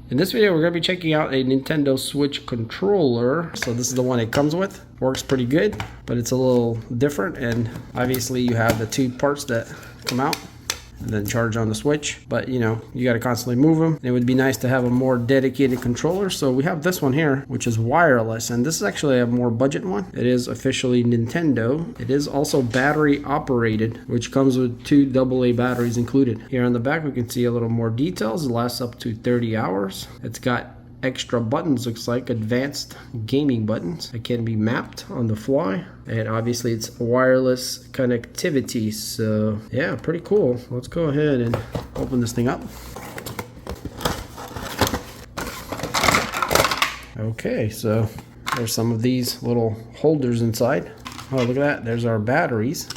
In this video, we're going to be checking out a Nintendo Switch controller. So this is the one it comes with. Works pretty good, but it's a little different. And obviously you have the two parts that come out and then charge on the Switch. But you know, you got to constantly move them. It would be nice to have a more dedicated controller. So we have this one here, which is wireless. And this is actually a more budget one. It is officially Nintendo. It is also battery operated, which comes with two AA batteries included. Here on the back, we can see a little more details. It lasts up to 30 hours. It's got extra buttons, looks like advanced gaming buttons that can be mapped on the fly, and obviously it's wireless connectivity. So yeah, pretty cool. Let's go ahead and open this thing up. Okay, so there's some of these little holders inside. Oh, look at that, there's our batteries.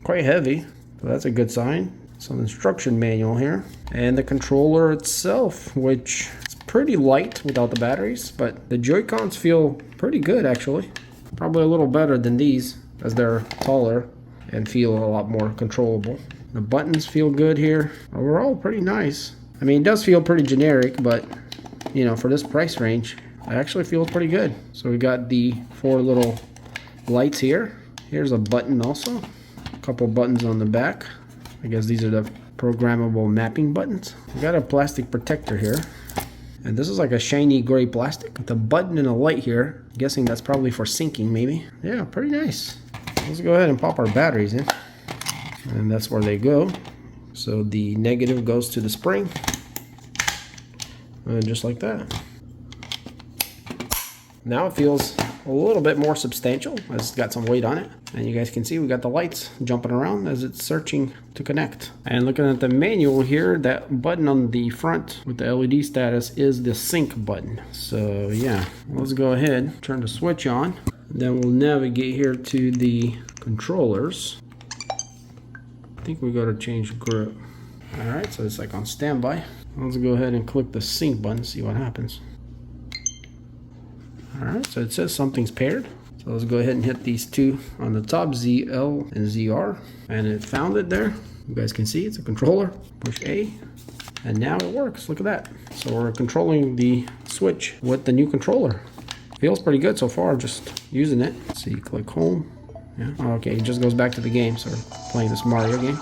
Quite heavy, so that's a good sign. Some instruction manual here, and the controller itself, which pretty light without the batteries, but the Joy-Cons feel pretty good actually. Probably a little better than these as they're taller and feel a lot more controllable. The buttons feel good here. Overall, pretty nice. I mean, it does feel pretty generic, but you know, for this price range, it actually feels pretty good. So we got the 4 little lights here. Here's a button also. A couple buttons on the back. I guess these are the programmable mapping buttons. We got a plastic protector here. And this is like a shiny gray plastic with a button and a light here. I'm guessing that's probably for syncing maybe. Yeah, pretty nice. Let's go ahead and pop our batteries in. And that's where they go. So the negative goes to the spring. And just like that. Now it feels a little bit more substantial as it's got some weight on it. And you guys can see we got the lights jumping around as it's searching to connect. And looking at the manual here, that button on the front with the LED status is the sync button. So yeah, let's go ahead, turn the Switch on. Then we'll navigate here to the controllers. I think we got to change grip. All right, so it's like on standby. Let's go ahead and click the sync button, see what happens. All right, so it says something's paired. So let's go ahead and hit these two on the top, ZL and ZR. And it found it there. You guys can see it's a controller. Push A, and now it works. Look at that. So we're controlling the Switch with the new controller. Feels pretty good so far, just using it. Let's see, click home. Yeah, okay, it just goes back to the game. So we're playing this Mario game.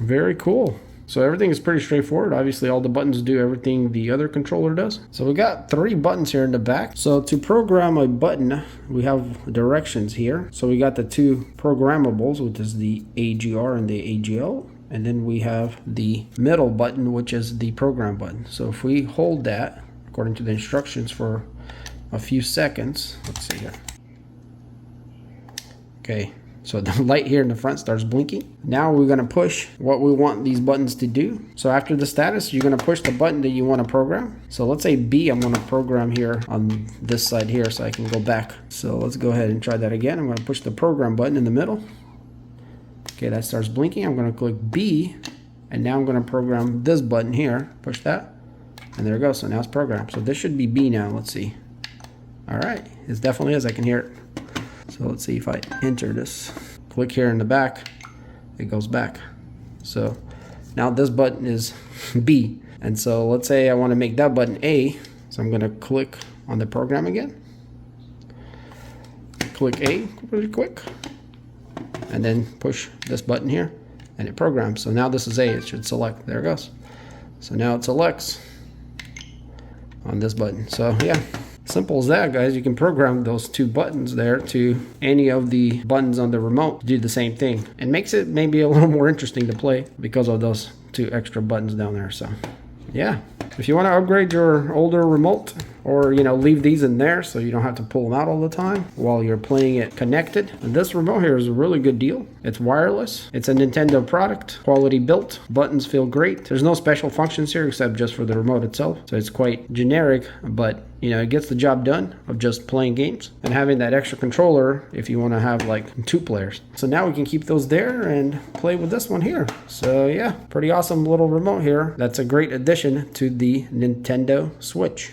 Very cool. So everything is pretty straightforward. Obviously all the buttons do everything the other controller does. So we got 3 buttons here in the back. So to program a button, we have directions here. So we got the 2 programmables, which is the AGR and the AGL. And then we have the middle button, which is the program button. So if we hold that, according to the instructions, for a few seconds, let's see here. Okay. So the light here in the front starts blinking. Now we're going to push what we want these buttons to do. So after the status, you're going to push the button that you want to program. So let's say B, I'm going to program here on this side here so I can go back. So let's go ahead and try that again. I'm going to push the program button in the middle. Okay, that starts blinking. I'm going to click B, and now I'm going to program this button here. Push that, and there it goes. So now it's programmed. So this should be B now. Let's see. All right, it definitely is. I can hear it. So let's see if I enter this. Click here in the back, it goes back. So now this button is B. And so let's say I want to make that button A. So I'm going to click on the program again. Click A really quick. And then push this button here and it programs. So now this is A, it should select. There it goes. So now it selects on this button. So yeah. Simple as that, guys. You can program those 2 buttons there to any of the buttons on the remote to do the same thing. It makes it maybe a little more interesting to play because of those 2 extra buttons down there. So yeah, if you want to upgrade your older remote, or you know, leave these in there so you don't have to pull them out all the time while you're playing it connected, and this remote here is a really good deal. It's wireless, it's a Nintendo product, quality built, buttons feel great. There's no special functions here except just for the remote itself, so it's quite generic, but you know, it gets the job done of just playing games and having that extra controller if you want to have like 2 players. So now we can keep those there and play with this one here. So yeah, pretty awesome little remote here. That's a great addition to the Nintendo Switch.